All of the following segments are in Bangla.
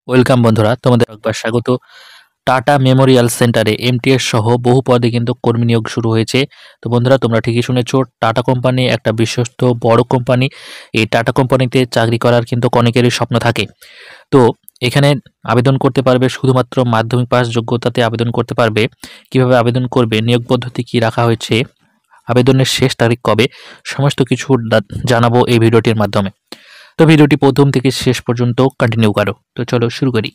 ওয়েলকাম বন্ধুরা, তোমাদের একবার স্বাগত। টাটা মেমোরিয়াল সেন্টারে এমটিএস সহ বহু পদে কিন্তু কর্মী নিয়োগ শুরু হয়েছে। তো বন্ধুরা, তোমরা ঠিকই শুনেছো, টাটা কোম্পানি একটা বিশ্বস্ত বড় কোম্পানি। এই টাটা কোম্পানিতে চাকরি করার কিন্তু অনেকেরই স্বপ্ন থাকে। তো এখানে আবেদন করতে পারবে শুধুমাত্র মাধ্যমিক পাস যোগ্যতাতে আবেদন করতে পারবে। কিভাবে আবেদন করবে, নিয়োগ পদ্ধতি কি রাখা হয়েছে, আবেদনের শেষ তারিখ কবে, সমস্ত কিছু জানাবো এই ভিডিওটির মাধ্যমে। তো ভিডিওটি প্রথম থেকে শেষ পর্যন্ত কন্টিনিউ করো। তো চলো শুরু করি।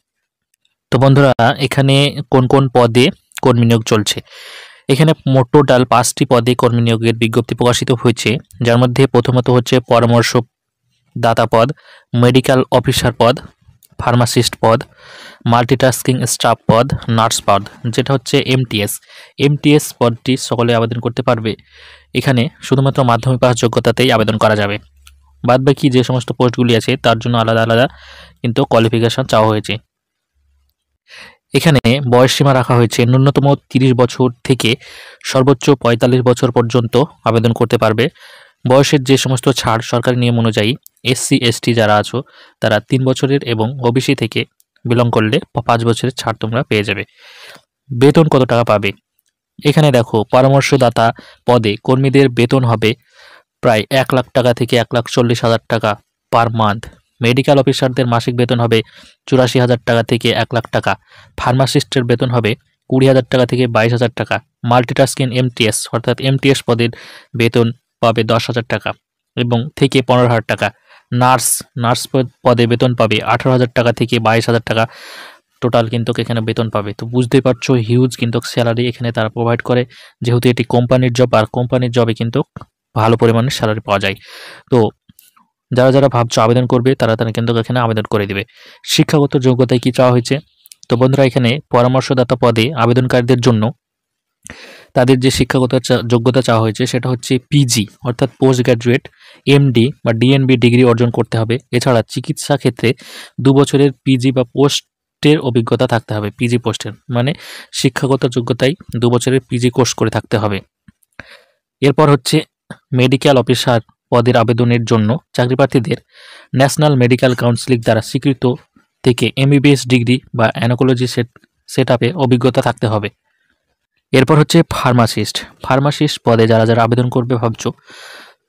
তো বন্ধুরা, এখানে কোন কোন পদে কর্মী নিয়োগ চলছে। এখানে মোট টোটাল 5টি পদে কর্মী নিয়োগের বিজ্ঞপ্তি প্রকাশিত হয়েছে, যার মধ্যে প্রথমত হচ্ছে পরামর্শদাতা পদ, মেডিকেল অফিসার পদ, ফার্মাসিস্ট পদ, মাল্টিটাস্কিং স্টাফ পদ, নার্স পদ, যেটা হচ্ছে এমটিএস। এমটিএস পদটি সকলে আবেদন করতে পারবে। এখানে শুধুমাত্র মাধ্যমিক পাস যোগ্যতাতেই আবেদন করা যাবে। বাদবাকি যে সমস্ত পোস্টগুলি আছে তার জন্য আলাদা আলাদা কিন্তু কোয়ালিফিকেশন চাওয়া হয়েছে। এখানে বয়সসীমা রাখা হয়েছে ন্যূনতম 30 বছর থেকে সর্বোচ্চ 45 বছর পর্যন্ত আবেদন করতে পারবে। বয়সের যে সমস্ত ছাড় সরকারি নিয়ম অনুযায়ী এসসি এসটি যারা আছো তারা 3 বছরের এবং ওবিসি থেকে বিলং করলে 5 বছরের ছাড় তোমরা পেয়ে যাবে। বেতন কত টাকা পাবে, এখানে দেখো, পরামর্শদাতা পদে কর্মীদের বেতন হবে প্রায় 1 লাখ টাকা থেকে 1,40,000 টাকা পার মান্থ। মেডিকেল অফিসারদের মাসিক বেতন হবে 84,000 টাকা থেকে 1 লাখ টাকা। ফার্মাসিস্টের বেতন হবে 20,000 টাকা থেকে 22,000 টাকা। মাল্টিটাস্কিং এমটিএস অর্থাৎ এমটিএস পদের বেতন পাবে 10,000 টাকা এবং থেকে 15,000 টাকা। নার্স পদে বেতন পাবে 18,000 টাকা থেকে 22,000 টাকা। টোটাল কিন্তু এখানে বেতন পাবে। তো বুঝতেই পারছো, হিউজ কিন্তু স্যালারি এখানে তারা প্রোভাইড করে, যেহেতু এটি কোম্পানির জব, আর কোম্পানির জবে কিন্তু ভালো পরিমাণে স্যালারি পাওয়া যায়। তো যারা যারা ভাবছো আবেদন করবে তারা তারা কিন্তু এখানে আবেদন করে দিবে। শিক্ষাগত যোগ্যতায় কি চাওয়া হয়েছে, তো বন্ধুরা, এখানে পরামর্শদাতা পদে আবেদনকারীদের জন্য তাদের যে শিক্ষাগত যোগ্যতা চাওয়া হয়েছে সেটা হচ্ছে পিজি অর্থাৎ পোস্ট গ্রাজুয়েট, এমডি বা ডিএনবি ডিগ্রি অর্জন করতে হবে। এছাড়া চিকিৎসা ক্ষেত্রে 2 বছরের পিজি বা পোস্টের অভিজ্ঞতা থাকতে হবে। পিজি পোস্টের মানে শিক্ষাগত যোগ্যতায় 2 বছরের পিজি কোর্স করে থাকতে হবে। এরপর হচ্ছে মেডিকেল অফিসার পদের আবেদনের জন্য চাকরিপ্রার্থীদের ন্যাশনাল মেডিকেল কাউন্সিল দ্বারা স্বীকৃত থেকে এমবিবিএস ডিগ্রি বা অ্যানাকোলজি সেটআপে অভিজ্ঞতা থাকতে হবে। এরপর হচ্ছে ফার্মাসিস্ট পদে যারা যারা আবেদন করবে ভাবছো,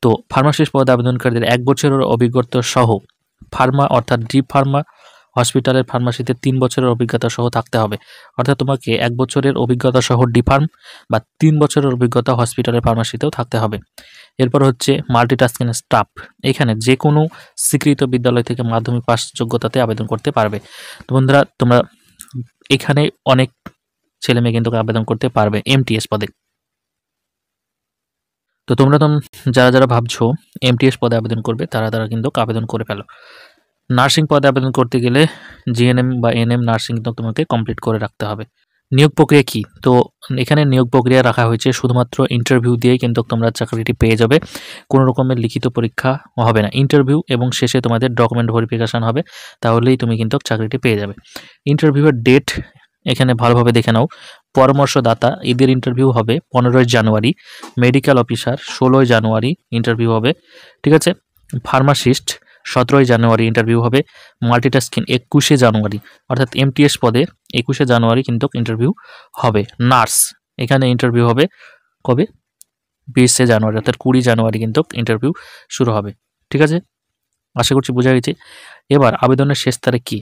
তো ফার্মাসিস্ট পদে আবেদনকারীদের 1 বছরের অভিজ্ঞতা সহ ফার্মা অর্থাৎ ডি ফার্মা হসপিটালের ফার্মাসিতে 3 বছরের অভিজ্ঞতা সহ থাকতে হবে। অর্থাৎ তোমাকে 1 বছরের অভিজ্ঞতা সহ ডি ফার্ম বা 3 বছরের অভিজ্ঞতা হসপিটালের ফার্মাসিতেও থাকতে হবে। এরপর হচ্ছে মাল্টিটাস্কিং স্টাফ, এখানে যে কোনো স্বীকৃত বিদ্যালয় থেকে মাধ্যমিক পাস যোগ্যতাতে আবেদন করতে পারবে। তো বন্ধুরা, তোমরা এখানে অনেক ছেলে মেয়ে কিন্তু আবেদন করতে পারবে এমটিএস পদে। তো তোমরা যারা যারা ভাবছো এমটিএস পদে আবেদন করবে তারা তারা কিন্তু আবেদন করে ফেলো। নার্সিং পদে আবেদন করতে গেলে জিএনএম বা এনএম নার্সিং কিন্তু তোমাকে কমপ্লিট করে রাখতে হবে। নিয়োগ প্রক্রিয়া কি, তো এখানে নিয়োগ প্রক্রিয়া রাখা হয়েছে শুধুমাত্র ইন্টারভিউ দিয়েই কিন্তু তোমরা চাকরিটি পেয়ে যাবে। কোনো রকমের লিখিত পরীক্ষা হবে না, ইন্টারভিউ এবং শেষে তোমাদের ডকুমেন্ট ভেরিফিকেশন হবে, তাহলেই তুমি কিন্তু চাকরিটি পেয়ে যাবে। ইন্টারভিউয়ের ডেট এখানে ভালোভাবে দেখে নাও। পরামর্শদাতা এদের ইন্টারভিউ হবে 15 জানুয়ারি, মেডিকেল অফিসার 16 জানুয়ারি ইন্টারভিউ হবে, ঠিক আছে। ফার্মাসিস্ট 17 জানুয়ারি ইন্টারভিউ হবে, মাল্টিটাস্কিং 21 জানুয়ারি, অর্থাৎ এমটিএস পদে 21 জানুয়ারি কিন্তু ইন্টারভিউ হবে। নার্স এখানে ইন্টারভিউ হবে কবে, 20 জানুয়ারি, অর্থাৎ 20 জানুয়ারি কিন্তু ইন্টারভিউ শুরু হবে, ঠিক আছে। আশা করছি বোঝা গেছে। এবার আবেদনের শেষ তারিখ কি,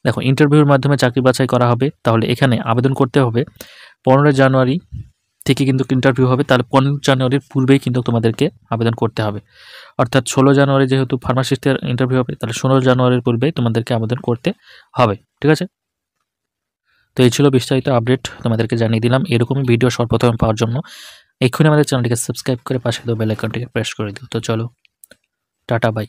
দেখো, ইন্টারভিউর মাধ্যমে চাকরি বাছাই করা হবে, তাহলে এখানে আবেদন করতে হবে 15 জানুয়ারি থেকে কিন্তু ইন্টারভিউ হবে, তাহলে 15 জানুয়ারির পূর্বেই কিন্তু তোমাদেরকে আবেদন করতে হবে। অর্থাৎ 16 জানুয়ারি যেহেতু ফার্মাসিস্টের ইন্টারভিউ হবে, তাহলে 16 জানুয়ারির পূর্বেই তোমাদেরকে আবেদন করতে হবে, ঠিক আছে। তো এই ছিল বিস্তারিত আপডেট, তোমাদেরকে জানিয়ে দিলাম। এরকমই ভিডিও সর্বপ্রথম পাওয়ার জন্য এক্ষুনি আমাদের চ্যানেলটিকে সাবস্ক্রাইব করে পাশে বেল আইকনটিকে প্রেস করে দিও। তো চলো, টাটা, বাই।